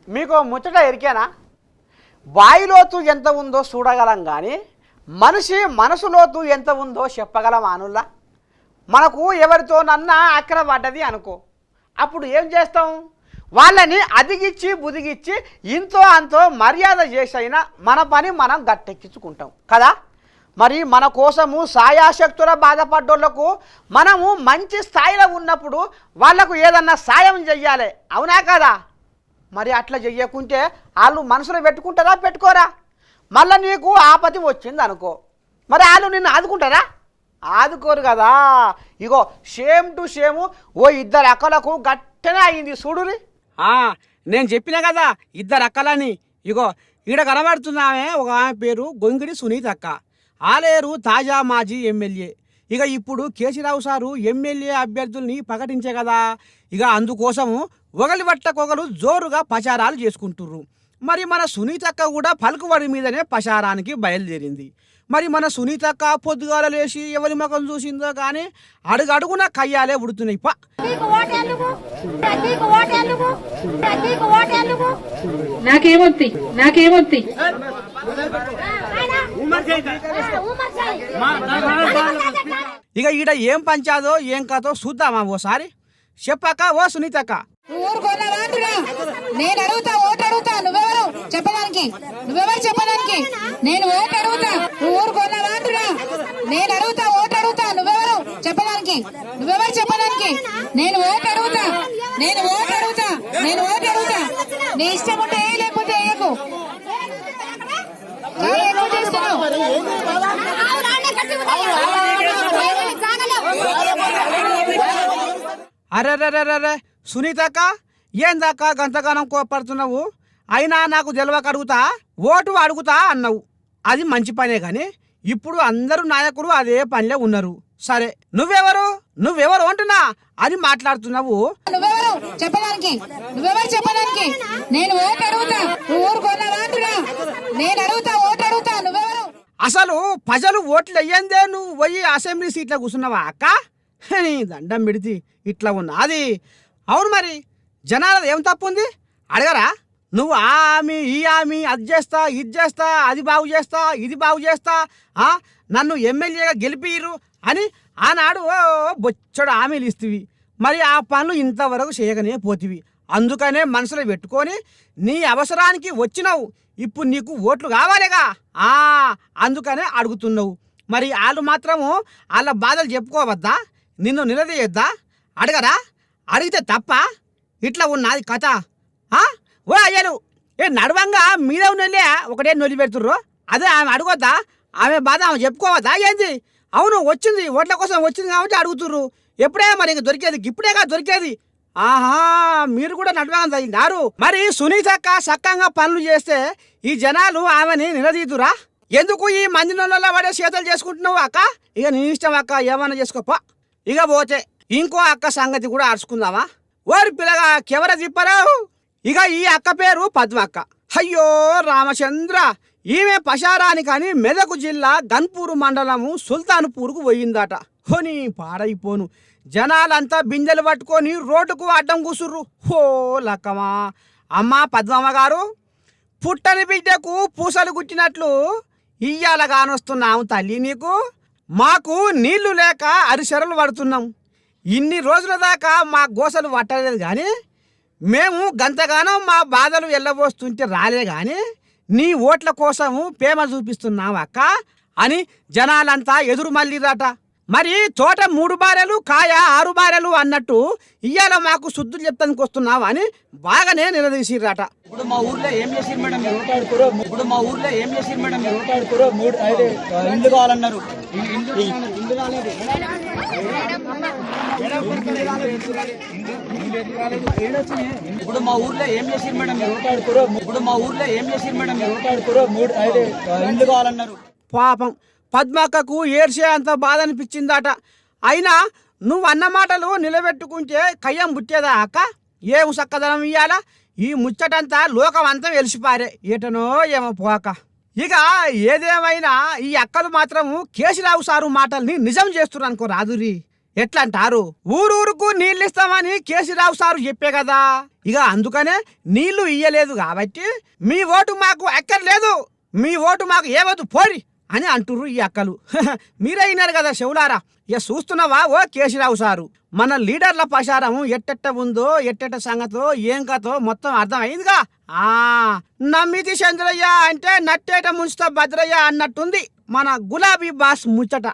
మీకు ముచ్చట ఎరికేనా? వాయులోతు ఎంత ఉందో చూడగలం కానీ మనిషి మనసులోతు ఎంత ఉందో చెప్పగలం అనుల్లా. మనకు ఎవరితోనన్నా అక్కడ పడ్డది అనుకో, అప్పుడు ఏం చేస్తాం? వాళ్ళని అదిగిచ్చి బుదిగిచ్చి ఇంతో అంతో మర్యాద చేసైనా మన పని మనం గట్టెక్కించుకుంటాం కదా. మరి మన కోసము సాయాశక్తుల బాధపడ్డోళ్లకు మనము మంచి స్థాయిలో ఉన్నప్పుడు వాళ్లకు ఏదన్నా సాయం చెయ్యాలి, అవునా కదా? మరి అట్లా చెయ్యకుంటే వాళ్ళు మనసులో పెట్టుకుంటారా పెట్టుకోరా? మళ్ళీ నీకు ఆపతి వచ్చింది అనుకో, మరి వాళ్ళు నిన్ను ఆదుకుంటారా? ఆదుకోరు కదా. ఇగో సేమ్ టు సేమ్ ఓ ఇద్దరు అక్కలకు గట్టనే అయింది చూడురి. నేను చెప్పినా కదా ఇద్దరు అక్కలని. ఇగో ఈడ కనబడుతున్నామే, ఒక ఆమె పేరు గొంగిడి సునీత అక్క, ఆలేరు తాజా మాజీ ఎమ్మెల్యే. ఇక ఇప్పుడు కేసీరావు సారు ఎమ్మెల్యే అభ్యర్థుల్ని ప్రకటించే కదా, ఇక అందుకోసము ఒకరి పట్టకొకరు జోరుగా ప్రచారాలు చేసుకుంటుర్రు. మరి మన సునీతక్క కూడా పలుకుబడి మీదనే ప్రచారానికి బయలుదేరింది. మరి మన సునీతక్క పొద్దుగాల లేచి ఎవరి ముఖం చూసిందో కానీ అడుగడుగున కయ్యాలే ఉడుతున్నాయి. నాకేమొత్తి ఇక ఈడ ఏం పంచాదో ఏం కాదో చూద్దామా ఓసారి. చెప్పాక ఓ సునీతక్క, నేను అడుగుతా, ఓటు అడుగుతా, నువ్వెవరు చెప్పడానికి? నేను ఓటు అడుగుతా, ఊరు కొన్నావాంటురా. నేను అడుగుతా, ఓటు అడుగుతా, నువ్వెవరు చెప్పడానికి? నేను ఓటు అడుగుతా, నీ ఇష్టం ఉంటే లేకపోతే వేయకు. అరే సునీతక్క, ఏందాకా గంతగానం కోపడుతున్నావు? అయినా నాకు తెలియక అడుగుతా, ఓటు అడుగుతా అన్నావు, అది మంచి పనే. కానీ ఇప్పుడు అందరూ నాయకులు అదే పనిలో ఉన్నారు. సరే నువ్వెవరు అంటున్నా అని మాట్లాడుతున్నావు. నువ్వెవరు చెప్పడానికి? నేను ఓటు అడుగుతా, ఊరు కొన్నావాంటురా. నేను అడుగుతా, ఓటు అడుగుతా, నువ్వెవరు? అసలు ప్రజలు ఓట్లు అయ్యిందే నువ్వు పోయి అసెంబ్లీ సీట్లో కూర్చున్నావా అక్క? దండం పెడితే ఇట్లా ఉన్నది. అవును, మరి జనాలది ఏం తప్పు ఉంది అడగరా? నువ్వు ఆమె ఈ ఆమె అది చేస్తా, ఇది చేస్తా, అది బాగు చేస్తా, ఇది బాగు చేస్తా, నన్ను ఎమ్మెల్యేగా గెలిపిరు అని ఆనాడు బొచ్చడు హామీలు ఇస్తేవి. మరి ఆ పనులు ఇంతవరకు చేయగానే పోతివి. అందుకనే మనసులో పెట్టుకొని నీ అవసరానికి వచ్చినావు. ఇప్పుడు నీకు ఓట్లు కావాలిగా, అందుకనే అడుగుతున్నావు. మరి వాళ్ళు మాత్రము వాళ్ళ బాధలు చెప్పుకోవద్దా? నిన్ను నిలదీయద్దా? అడగరా? అడిగితే తప్ప? ఇట్లా ఉన్నది కథ. ఓ అయ్యలు నడవంగా మీద నొల్లి ఒకటే నొల్లి పెడుతుర్రు. అదే ఆమె అడగొద్దా? ఆమె బాధ ఆమె చెప్పుకోవద్దా ఏంది? అవును, వచ్చింది, ఓట్ల కోసం వచ్చింది కాబట్టి అడుగుతుర్రు. ఎప్పుడే మరి ఇంక దొరికేది? ఇప్పుడేగా దొరికేది. మీరు కూడా నడవగా తగినారు. మరి సునీతక్క సక్కంగా పనులు చేస్తే ఈ జనాలు ఆమెని నిలదీతురా? ఎందుకు ఈ మంది నొల్ల పడే చేతలు చేసుకుంటున్నావు అక్క? ఇక నీ ఇష్టం అక్క, ఏమన్నా చేసుకోపా. ఇక పోతే ఇంకో అక్క సంగతి కూడా అరుచుకుందామా? ఓరి పిల్లగా కెవర తిప్పరావు. ఇక ఈ అక్క పేరు పద్మక్క. అయ్యో రామచంద్ర, ఈమె పశారానికని మెదకు జిల్లా గన్పూరు మండలము సుల్తాన్పూర్కు పోయిందట. హోని పాడైపోను, జనాలంతా బిందెలు పట్టుకొని రోడ్డుకు అడ్డం కూసుర్రు. హో లక్కమా. అమ్మా పద్మమ్మ గారు, పుట్టని బిడ్డకు పూసలు గుట్టినట్లు ఇయ్యాల కానొస్తున్నాము తల్లి నీకు. మాకు నీళ్లు లేక అరిసెరలు పడుతున్నాం. ఇన్ని రోజుల దాకా మా గోసలు పట్టలేదు కానీ మేము గంతగానో మా బాధలు వెళ్ళబోస్తుంటే రాలే కానీ నీ ఓట్ల కోసము ప్రేమ చూపిస్తున్నాం అక్క అని జనాలంతా ఎదురు మళ్ళీరట. మరి తోట 3 బారెలు కాయ 6 బారెలు అన్నట్టు ఇయ్యాల మాకు శుద్ధులు చెప్తానికి వస్తున్నావా అని బాగానే నిలదీసిరట. ఇప్పుడు మా ఊర్లో ఏం చేసిరు మేడం మీరు ఓటాడుకోరో? ఇండ్లు కావాలన్నారు. ఇండ్లు రాలేదు. ఇప్పుడు మా ఊర్లో ఏం చేసిరు మేడం మీరు ఓటాడుకోరో? ఇండ్లు కావాలన్నారు. పాపం పద్మక్కకు ఏడ్చే అంత బాధ అనిపించిందట. అయినా నువ్వు అన్న మాటలు నిలబెట్టుకుంటే కయ్యం పుట్టేదా అక్క? ఏం చక్కదనం ఇయ్యాలా? ఈ ముచ్చటంతా లోకం అంతా వెలిసిపారే, ఏటనో ఏమో పోక. ఇక ఏదేమైనా ఈ అక్కలు మాత్రము కేసీరావు సారు మాటల్ని నిజం చేస్తున్నారు అనుకో రాదురి. ఎట్లా అంటారు, ఊరూరుకు నీళ్ళు ఇస్తామని కేసీరావు సారు చెప్పే కదా, ఇక అందుకనే నీళ్లు ఇయ్యలేదు కాబట్టి మీ ఓటు మాకు అక్కర్లేదు, మీ ఓటు మాకు ఏవద్దు పోరి అని అంటుర్రు ఈ అక్కలు. మీరే అయినారు కదా చెవులారా. ఇక చూస్తున్నావా ఓ కేసీరావు సారు, మన లీడర్ల ప్రచారం ఎట్టెట్ట ఉందో ఎట్టెట్ట సంగతో ఏం కథో మొత్తం అర్థమైందిగా. నమ్మితి చంద్రయ్య అంటే నట్టేట ముంచుతా భద్రయ్య అన్నట్టుంది మన గులాబీ బాస్ ముచ్చట.